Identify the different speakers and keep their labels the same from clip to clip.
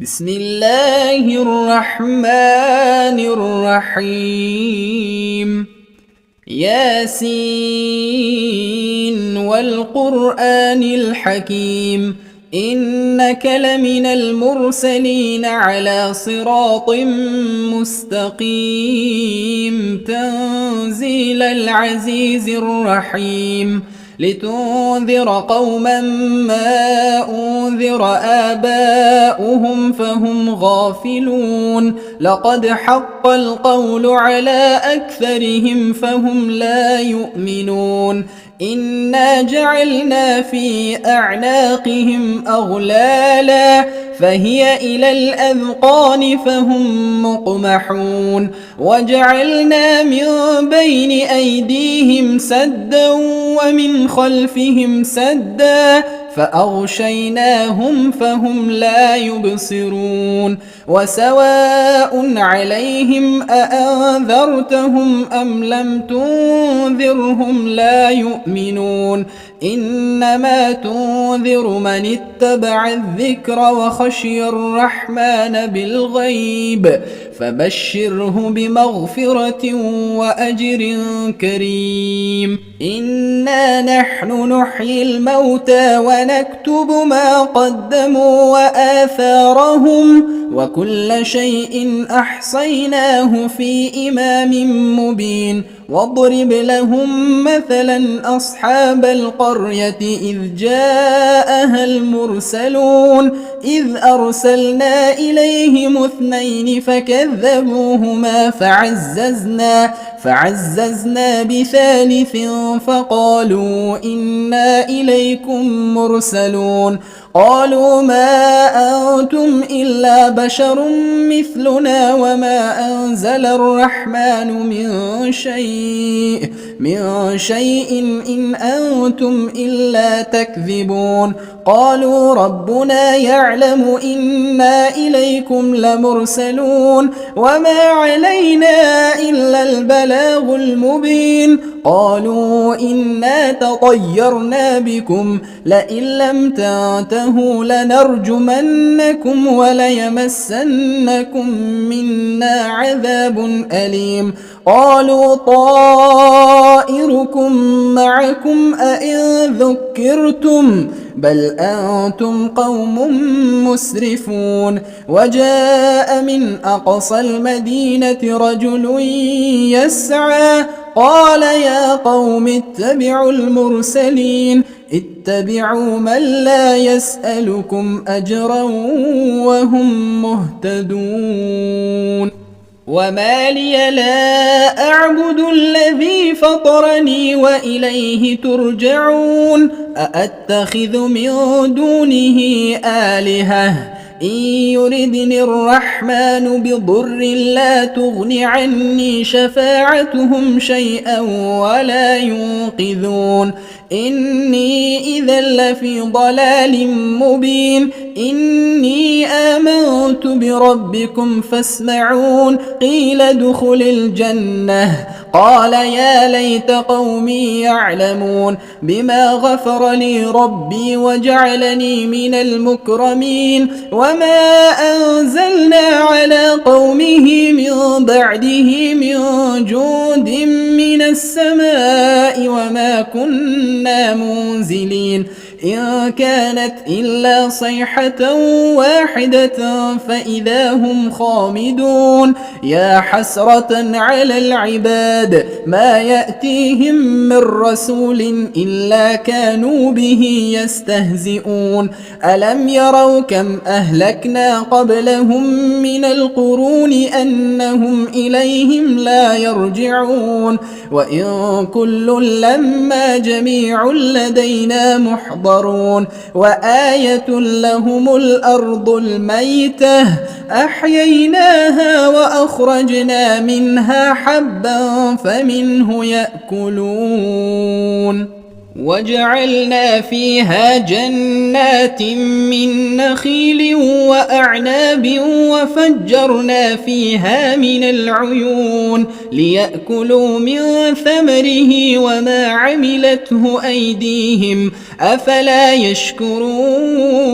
Speaker 1: بسم الله الرحمن الرحيم. ياسين والقرآن الحكيم، إنك لمن المرسلين على صراط مستقيم، تنزيل العزيز الرحيم، لتنذر قوما ما أنذر آباؤهم فهم غافلون، لقد حق القول على أكثرهم فهم لا يؤمنون. إنا جعلنا في أعناقهم أغلالا فهي إلى الأذقان فهم مقمحون، وجعلنا من بين أيديهم سدا ومن خلفهم سدا فأغشيناهم فهم لا يبصرون. وسواء عليهم أأنذرتهم أم لم تنذرهم لا يؤمنون، إنما تنذر من اتبع الذكر وخشي الرحمن بالغيب، فبشره بمغفرة وأجر كريم. إنا نحن نحيي الموتى ونكتب ما قدموا وآثارهم، وكل شيء أحصيناه في إمام مبين. واضرب لهم مثلا أصحاب القرية إذ جاءها المرسلون، إذ أرسلنا إليهم اثنين فكذبوهما فعززنا بثالث فقالوا إنا إليكم مرسلون. قالوا ما أنتم إلا بشر مثلنا وما أنزل الرحمن من شيء إن أنتم إلا تكذبون. قالوا ربنا يعلم إنا إليكم لمرسلون وما علينا إلا البلاغ المبين. قالوا إنا تطيرنا بكم لئن لم تنتهوا لنرجمنكم وليمسنكم منا عذاب أليم. قالوا طائركم معكم أئن ذكرتم بل أنتم قوم مسرفون. وجاء من أقصى المدينة رجل يسعى قال يا قوم اتبعوا المرسلين، اتبعوا من لا يسألكم أجرا وهم مهتدون. وما لي لا أعبد الذي فطرني وإليه ترجعون. أأتخذ من دونه آلهة إن يردني الرحمن بضر لا تغن عني شفاعتهم شيئا ولا ينقذون. إني إذا لفي ضلال مبين. إني آمنت بربكم فاسمعون. قيل ادخل الجنة قال يا ليت قومي يعلمون بما غفر لي ربي وجعلني من المكرمين. وما أنزلنا على قومه من بعده من جند من السماء وما كنا منزلين، إن كانت إلا صيحة واحدة فإذا هم خامدون. يا حسرة على العباد ما يأتيهم من رسول إلا كانوا به يستهزئون. ألم يروا كم أهلكنا قبلهم من القرون أنهم إليهم لا يرجعون. وإن كل لما جميع لدينا محضرون. وآية لهم الأرض الميتة أحييناها وأخرجنا منها حبا فمنه يأكلون. وجعلنا فيها جنات من نخيل وأعناب وفجرنا فيها من العيون ليأكلوا من ثمره وما عملته أيديهم أفلا يشكرون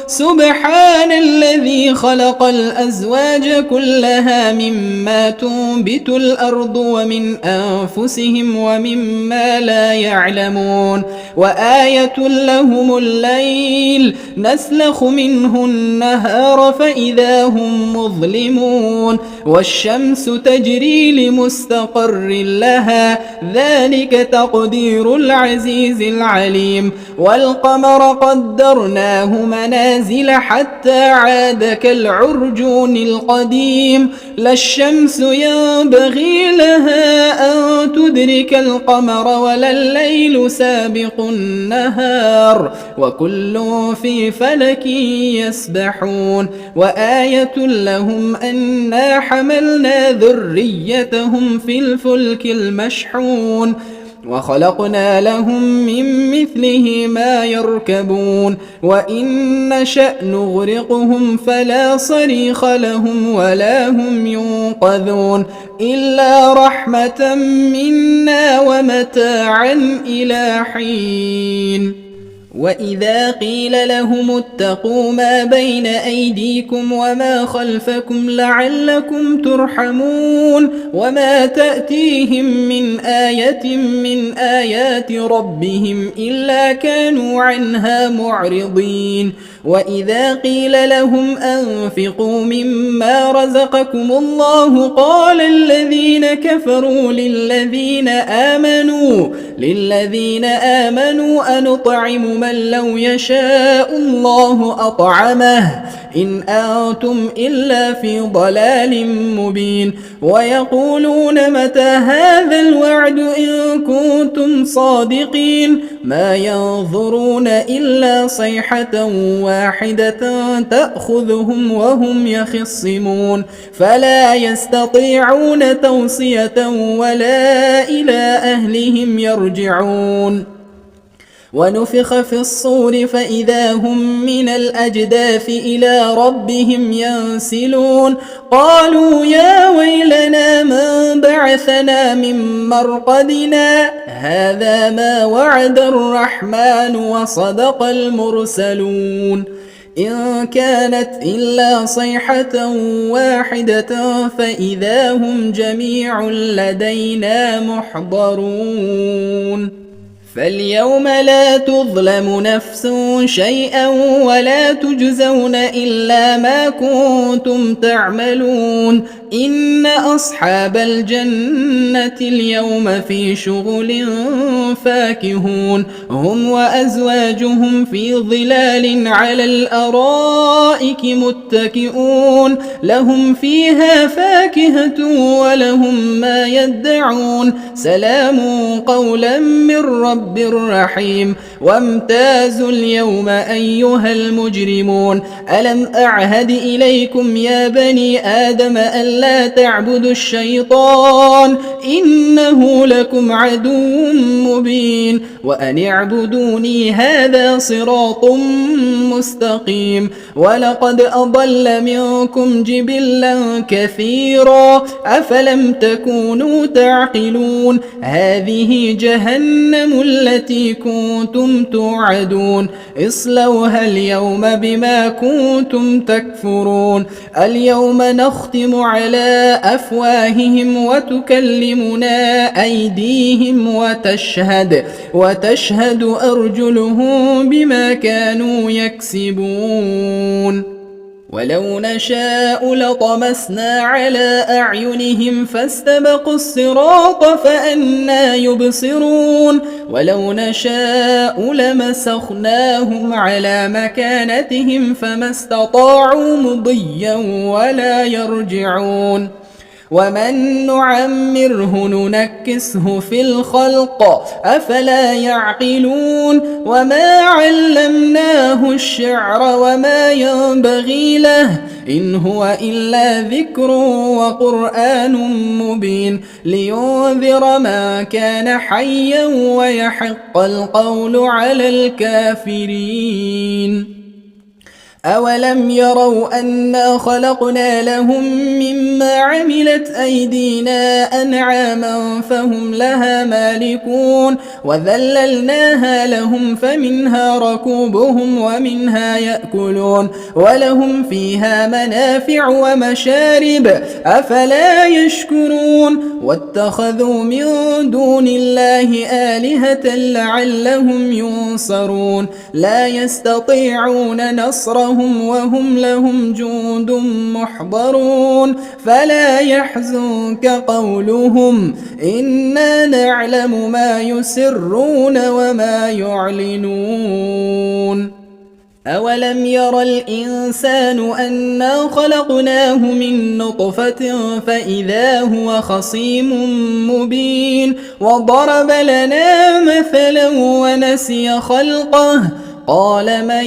Speaker 1: سبحان الذي خلق الأزواج كلها مما تنبت الأرض ومن أنفسهم ومما لا يعلمون وآية لهم الليل نسلخ منه النهار فإذا هم مظلمون والشمس تجري لمستقر لها ذلك تقدير العزيز العليم والقمر قدرناه منازل حتى عاد كالعرجون القديم لا الشمس ينبغي لها أن تدرك القمر ولا الليل سابق النهار وكل في فلك يسبحون وآية لهم أنا حملنا ذريتهم في الفلك المشحون وخلقنا لهم من مثله ما يركبون وإن نشأ نغرقهم فلا صريخ لهم ولا هم ينقذون إلا رحمة منا ومتاعا إلى حين وإذا قيل لهم اتقوا ما بين أيديكم وما خلفكم لعلكم ترحمون وما تأتيهم من آية من آيات ربهم إلا كانوا عنها معرضين وإذا قيل لهم أنفقوا مما رزقكم الله قال الذين كفروا للذين آمنوا أنطعم من لو يشاء الله أطعمه إن أنتم إلا في ضلال مبين ويقولون متى هذا الوعد إن كنتم صادقين ما ينظرون إلا صيحة واحدة تأخذهم وهم يخصمون فلا يستطيعون توصية ولا إلى أهلهم يرجعون ونفخ في الصور فإذا هم من الأجداث إلى ربهم ينسلون قالوا يا ويلنا من بعثنا من مرقدنا هذا ما وعد الرحمن وصدق المرسلون إن كانت إلا صيحة واحدة فإذا هم جميع لدينا محضرون فاليوم لا تظلم نفس شيئا ولا تجزون إلا ما كنتم تعملون إن أصحاب الجنة اليوم في شغل فاكهون هم وأزواجهم في ظلال على الأرائك متكئون لهم فيها فاكهة ولهم ما يدعون سلام قولا من رب رحيم وامتازوا اليوم أيها المجرمون ألم أعهد إليكم يا بني آدم ألا تعبدوا الشيطان إنه لكم عدو مبين وأن اعبدوني هذا صراط مستقيم ولقد أضل منكم جبلا كثيرا أفلم تكونوا تعقلون هذه جهنم التي كنتم توعدون اصلوها اليوم بما كنتم تكفرون اليوم نختم على أفواههم وتكلمنا أيديهم وتشهد أرجلهم بما كانوا يكسبون ولو نشاء لطمسنا على أعينهم فاستبقوا الصراط فأنى يبصرون ولو نشاء لمسخناهم على مكانتهم فما استطاعوا مضيا ولا يرجعون ومن نعمره ننكسه في الخلق أفلا يعقلون وما علمناه الشعر وما ينبغي له إن هو إلا ذكر وقرآن مبين لينذر من كان حيا ويحق القول على الكافرين. أولم يروا أنا خلقنا لهم مما عملت أيدينا أنعاما فهم لها مالكون وذللناها لهم فمنها ركوبهم ومنها يأكلون ولهم فيها منافع ومشارب أفلا يشكرون واتخذوا من دون الله آلهة لعلهم ينصرون لا يستطيعون نصرهم وهم لهم جند محضرون فلا يحزنك قولهم إنا نعلم ما يسرون وما يعلنون. أولم ير الإنسان أنا خلقناه من نطفة فإذا هو خصيم مبين وضرب لنا مثلا ونسي خلقه قال من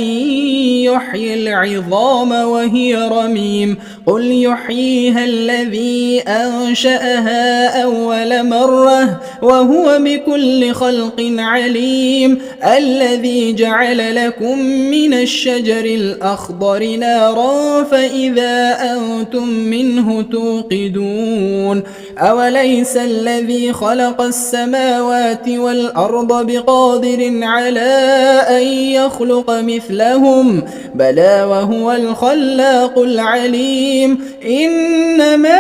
Speaker 1: يحيي العظام وهي رميم قل يحييها الذي أنشأها أول مرة وهو بكل خلق عليم الذي جعل لكم من الشجر الأخضر نارا فإذا أنتم منه توقدون أوليس الذي خلق السماوات والأرض بقادر على أن يخلق مثلهم بلى وهو الخلاق العليم إنما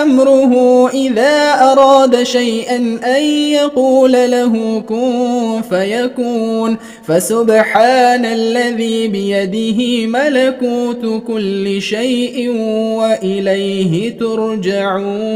Speaker 1: أمره إذا أراد شيئا أن يقول له كن فيكون فسبحان الذي بيده ملكوت كل شيء وإليه ترجعون.